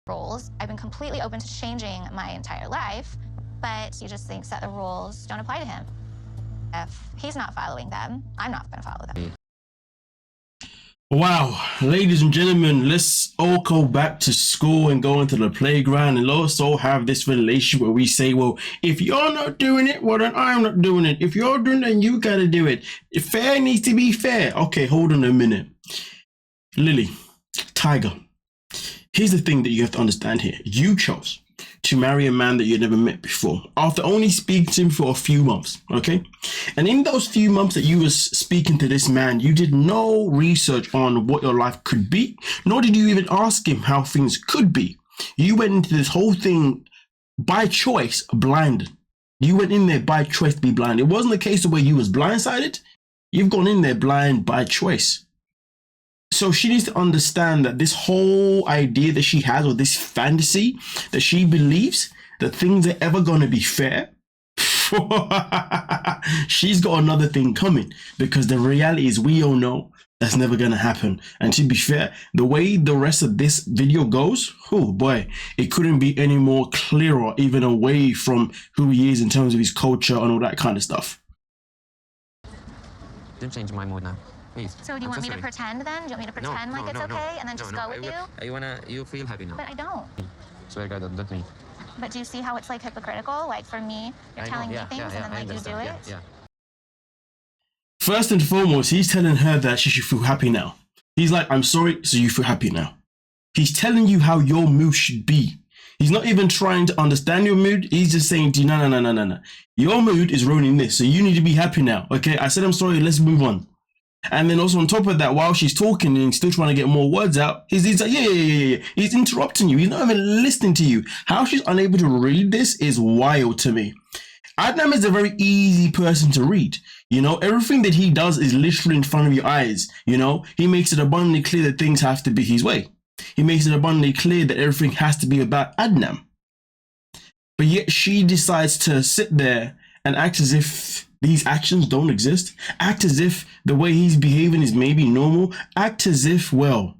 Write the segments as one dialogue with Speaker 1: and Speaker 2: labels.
Speaker 1: rules. I've been completely open to changing my entire life, but he just thinks that the rules don't apply to him. If he's not following them, I'm not going to follow them.
Speaker 2: Wow, ladies and gentlemen, let's all go back to school and go into the playground and let's all have this relationship where we say, well, if you're not doing it, well, then I'm not doing it. If you're doing it, then you got to do it. If fair needs to be fair. Okay, hold on a minute. Lily, Tiger, here's the thing that you have to understand here. You chose to marry a man that you never met before after only speaking to him for a few months, okay? And in those few months that you was speaking to this man, you did no research on what your life could be, nor did you even ask him how things could be. You went into this whole thing by choice, blind. You went in there by choice to be blind. It wasn't a case of where you was blindsided. You've gone in there blind by choice. So she needs to understand that this whole idea that she has, or this fantasy that she believes that things are ever going to be fair, she's got another thing coming, because the reality is we all know that's never going to happen. And to be fair, the way the rest of this video goes, oh boy, it couldn't be any more clearer, even away from who he is in terms of his culture and all that kind of stuff.
Speaker 3: Don't change my mood now. Please.
Speaker 1: So do you want me to pretend then? Do you want me to pretend like it's okay and then just go with you?
Speaker 3: You feel happy now.
Speaker 1: But I don't.
Speaker 3: Swear God, not me.
Speaker 1: But do you see how it's like hypocritical? Like for me, you're telling me things and then like you do it?
Speaker 3: Yeah.
Speaker 2: First and foremost, he's telling her that she should feel happy now. He's like, I'm sorry, so you feel happy now. He's telling you how your mood should be. He's not even trying to understand your mood. He's just saying to you, no. Your mood is ruining this, so you need to be happy now, okay? I said I'm sorry, let's move on. And then also on top of that, while she's talking and still trying to get more words out, he's like, yeah. He's interrupting you. He's not even listening to you. How she's unable to read this is wild to me. Adnan is a very easy person to read. You know, everything that he does is literally in front of your eyes. You know, he makes it abundantly clear that things have to be his way. He makes it abundantly clear that everything has to be about Adnan. But yet she decides to sit there and act as if these actions don't exist, act as if the way he's behaving is maybe normal, act as if, well,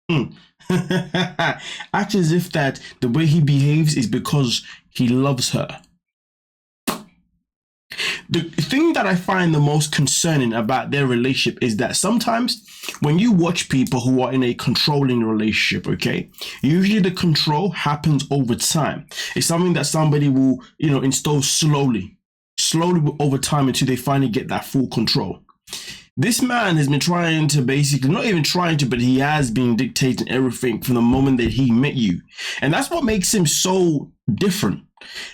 Speaker 2: act as if that the way he behaves is because he loves her. The thing that I find the most concerning about their relationship is that sometimes when you watch people who are in a controlling relationship, okay, usually the control happens over time. It's something that somebody will, install slowly over time until they finally get that full control. This man has been trying to basically, not even trying to, but he has been dictating everything from the moment that he met you. And that's what makes him so different.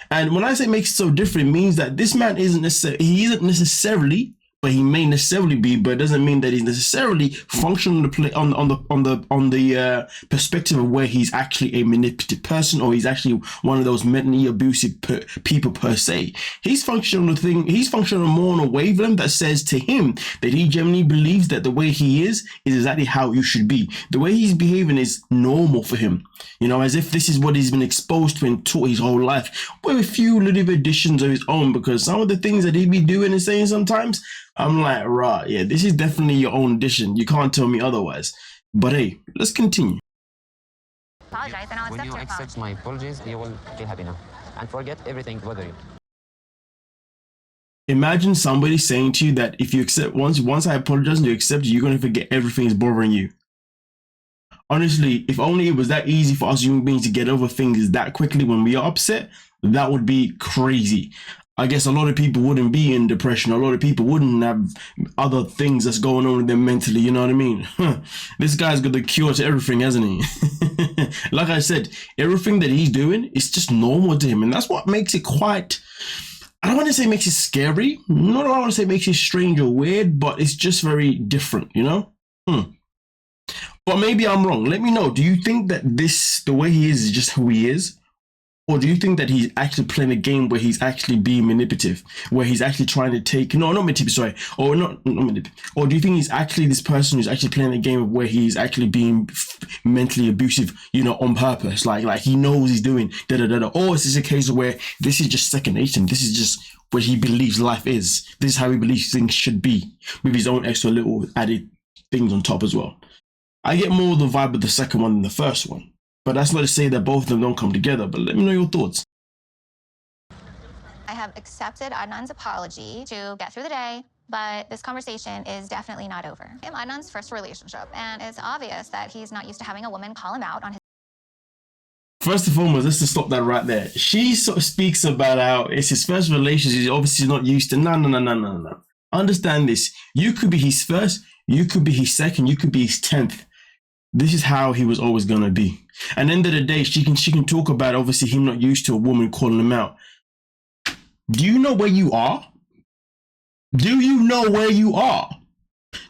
Speaker 2: And when I say makes it so different, it means that this man isn't necessarily, but he may necessarily be, but it doesn't mean that he's necessarily functioning on the perspective of where he's actually a manipulative person, or he's actually one of those mentally abusive people per se. He's functioning more on a wavelength that says to him that he genuinely believes that the way he is exactly how you should be. The way he's behaving is normal for him, as if this is what he's been exposed to and taught his whole life, with a few little additions of his own, because some of the things that he'd be doing and saying sometimes, I'm like, right, yeah, this is definitely your own addition. You can't tell me otherwise. But hey, let's continue.
Speaker 1: Apologize, and I'll accept
Speaker 3: when you
Speaker 1: your
Speaker 3: accept my apologies, you will feel happy now. And forget everything bother you.
Speaker 2: Imagine somebody saying to you that if you accept, once I apologize and you accept it, you're going to forget everything is bothering you. Honestly, if only it was that easy for us human beings to get over things that quickly when we are upset, that would be crazy. I guess a lot of people wouldn't be in depression. A lot of people wouldn't have other things that's going on with them mentally. You know what I mean? This guy's got the cure to everything, hasn't he? Like I said, everything that he's doing is just normal to him. And that's what makes it quite, I don't want to say makes it scary. Not I want to say makes it strange or weird, but it's just very different, But maybe I'm wrong. Let me know. Do you think that the way he is just who he is? Or do you think that he's actually playing a game where he's actually being manipulative, where he's actually trying to take, not manipulative, sorry, or not manipulative, or do you think he's actually this person who's actually playing a game where he's actually being mentally abusive, on purpose, like he knows he's doing or is this a case where this is just second nature, this is just what he believes life is, this is how he believes things should be, with his own extra little added things on top as well. I get more of the vibe of the second one than the first one. But that's not to say that both of them don't come together. But let me know your thoughts.
Speaker 1: I have accepted Adnan's apology to get through the day, but this conversation is definitely not over. I'm Adnan's first relationship, and it's obvious that he's not used to having a woman call him out on his...
Speaker 2: First and foremost, let's just stop that right there. She sort of speaks about how it's his first relationship. He's obviously not used to. No. Understand this. You could be his first. You could be his second. You could be his 10th. This is how he was always going to be. And at the end of the day, she can talk about obviously him not used to a woman calling him out. Do you know where you are? Do you know where you are?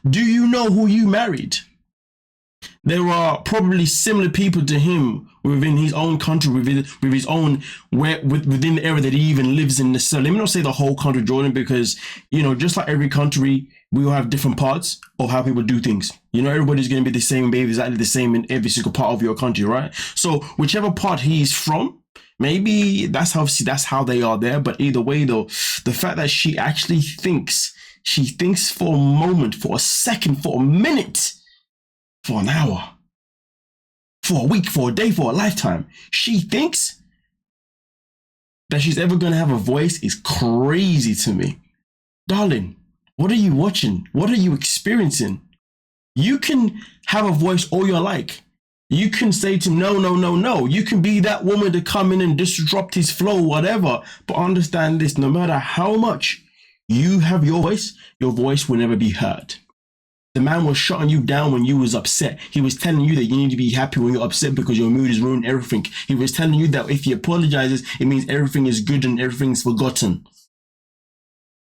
Speaker 2: Do you know who you married? There are probably similar people to him within his own country, within his own, within the area that he even lives in. Let me not say the whole country, Jordan, because, you know, just like every country, we will have different parts of how people do things. You know, everybody's going to be the same, maybe exactly the same in every single part of your country, right? So whichever part he's from, maybe that's how they are there. But either way, though, the fact that she actually thinks for a moment, for a second, for a minute, for an hour, for a week, for a day, for a lifetime, she thinks that she's ever going to have a voice is crazy to me. Darling, what are you watching? What are you experiencing? You can have a voice all you like. You can say to him, no. You can be that woman to come in and disrupt his flow, whatever. But understand this, no matter how much you have your voice will never be heard. The man was shutting you down when you was upset. He was telling you that you need to be happy when you're upset because your mood is ruining everything. He was telling you that if he apologizes, it means everything is good and everything's forgotten.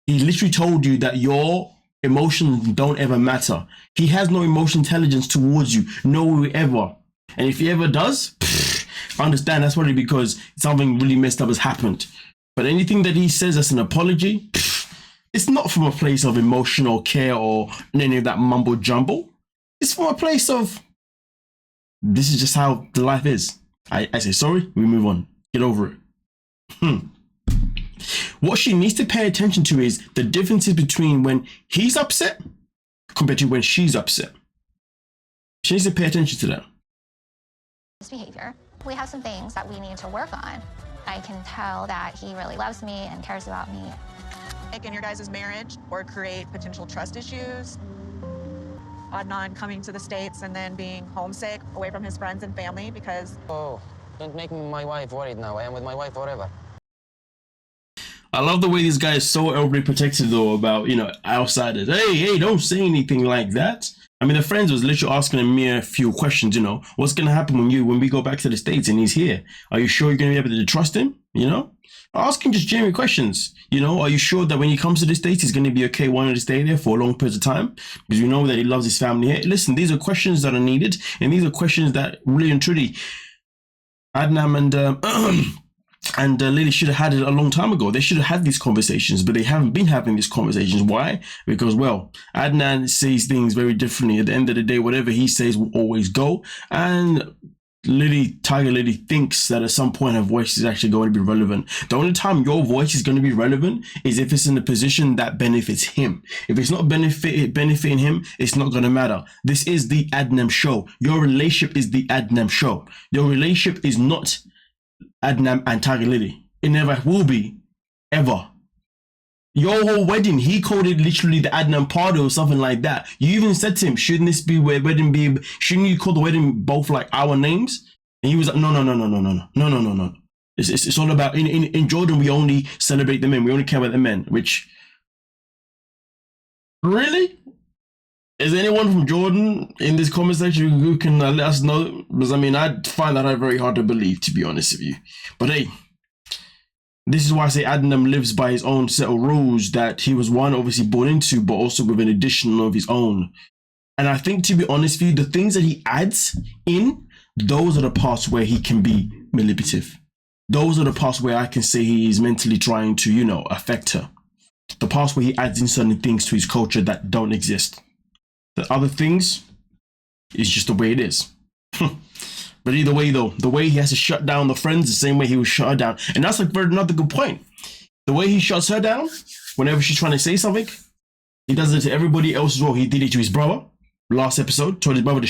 Speaker 2: He literally told you that your emotions don't ever matter. He has no emotional intelligence towards you, no ever. And if he ever does, understand that's probably because something really messed up has happened. But anything that he says as an apology, it's not from a place of emotional care or any of that mumbo jumbo. It's from a place of, this is just how the life is. I say sorry, we move on. Get over it. What she needs to pay attention to is the differences between when he's upset compared to when she's upset. She needs to pay attention to that.
Speaker 1: Behavior. We have some things that we need to work on. I can tell that he really loves me and cares about me.
Speaker 4: In your guys' marriage or create potential trust issues. Adnan coming to the States and then being homesick away from his friends and family because...
Speaker 3: Oh, don't make my wife worried now. I am with my wife forever.
Speaker 2: I love the way this guy is so overly protective though about, you know, outsiders. Hey, don't say anything like that. I mean, the friends was literally asking me a few questions, you know, what's going to happen when we go back to the States and he's here? Are you sure you're going to be able to trust him? You know, asking just genuine questions. You know, are you sure that when he comes to the States, he's going to be okay wanting to stay there for a long period of time? Because we know that he loves his family here. Listen, these are questions that are needed. And these are questions that really and truly Adnan and Lily should have had it a long time ago. They should have had these conversations, but they haven't been having these conversations. Why? Because, well, Adnan sees things very differently. At the end of the day, whatever he says will always go. And Tigerlily thinks that at some point her voice is actually going to be relevant. The only time your voice is going to be relevant is if it's in a position that benefits him. If it's not benefiting him, it's not going to matter. This is the Adnan show. Your relationship is the Adnan show. Your relationship is not Adnan and Tigerlily. It never will be, ever. Your whole wedding, he called it literally the Adnan party or something like that. You even said to him, shouldn't this be where wedding be? Shouldn't you call the wedding both like our names? And he was like, no. It's all about, in Jordan, we only celebrate the men. We only care about the men, which, really? Is anyone from Jordan in this comment section who can let us know? Because I mean, I find that very hard to believe, to be honest with you. But hey, this is why I say Adnan lives by his own set of rules that he was one obviously born into, but also with an addition of his own. And I think, to be honest with you, the things that he adds in, those are the parts where he can be manipulative. Those are the parts where I can say he is mentally trying to, you know, affect her. The parts where he adds in certain things to his culture that don't exist. The other things is just the way it is. But either way, though, the way he has to shut down the friends, the same way he was shut her down. And that's like another good point. The way he shuts her down, whenever she's trying to say something, he does it to everybody else as well. He did it to his brother. Last episode, told his brother to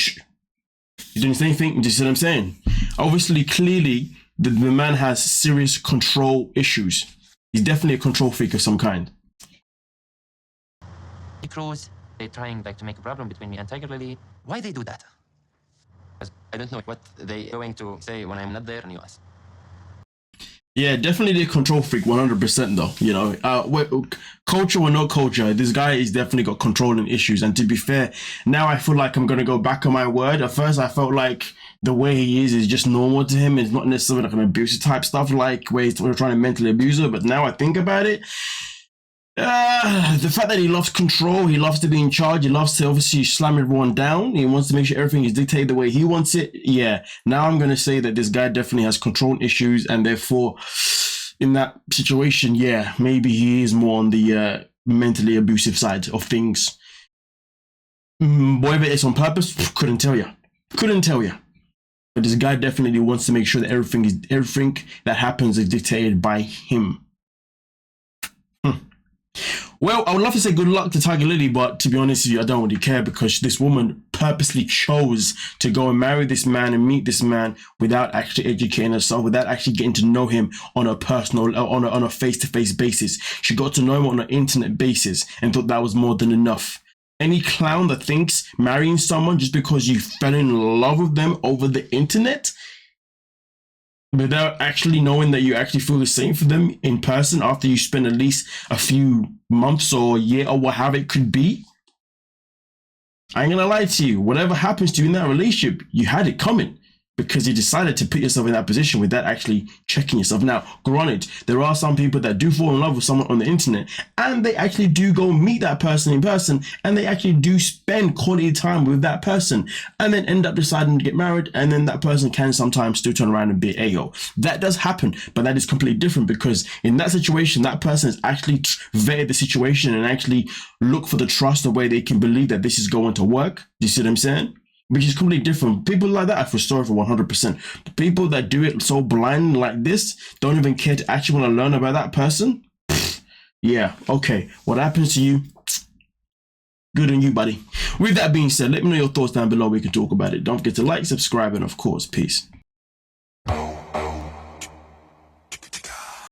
Speaker 2: He's doing the same thing. You see what I'm saying? Obviously, clearly, the man has serious control issues. He's definitely a control freak of some kind.
Speaker 3: Cruise, they're trying like to make a problem between me and Tigerlily. Why they do that? Because I don't know what they going to say when I'm not there in the US.
Speaker 2: Yeah, definitely a control freak, 100% though. You know, culture or no culture, this guy is definitely got controlling issues. And to be fair, now I feel like I'm going to go back on my word. At first, I felt like the way he is just normal to him. It's not necessarily like an abusive type stuff, like where he's trying to mentally abuse her. But now I think about it, the fact that he loves control, he loves to be in charge, he loves to obviously slam everyone down, he wants to make sure everything is dictated the way he wants it. Yeah, now I'm going to say that this guy definitely has control issues, and therefore in that situation, yeah, maybe he is more on the mentally abusive side of things. Whether it's on purpose, couldn't tell you. But this guy definitely wants to make sure that everything that happens is dictated by him. Well, I would love to say good luck to Tigerlily, but to be honest with you, I don't really care, because this woman purposely chose to go and marry this man and meet this man without actually educating herself, without actually getting to know him on a personal, on a face-to-face basis. She got to know him on an internet basis and thought that was more than enough. Any clown that thinks marrying someone just because you fell in love with them over the internet, without actually knowing that you actually feel the same for them in person after you spend at least a few months or a year or whatever it could be, I ain't gonna lie to you, whatever happens to you in that relationship, you had it coming, because you decided to put yourself in that position without actually checking yourself. Now, granted, there are some people that do fall in love with someone on the internet, and they actually do go meet that person in person, and they actually do spend quality time with that person, and then end up deciding to get married, and then that person can sometimes still turn around and be an a-hole. That does happen, but that is completely different, because in that situation, that person has actually vetted the situation and actually look for the trust, the way they can believe that this is going to work. Do you see what I'm saying? Which is completely different. People like that I feel sorry for 100%. The people that do it so blind like this, don't even care to actually want to learn about that person. Yeah, okay. What happens to you? Good on you, buddy. With that being said, let me know your thoughts down below. We can talk about it. Don't forget to like, subscribe, and of course, peace.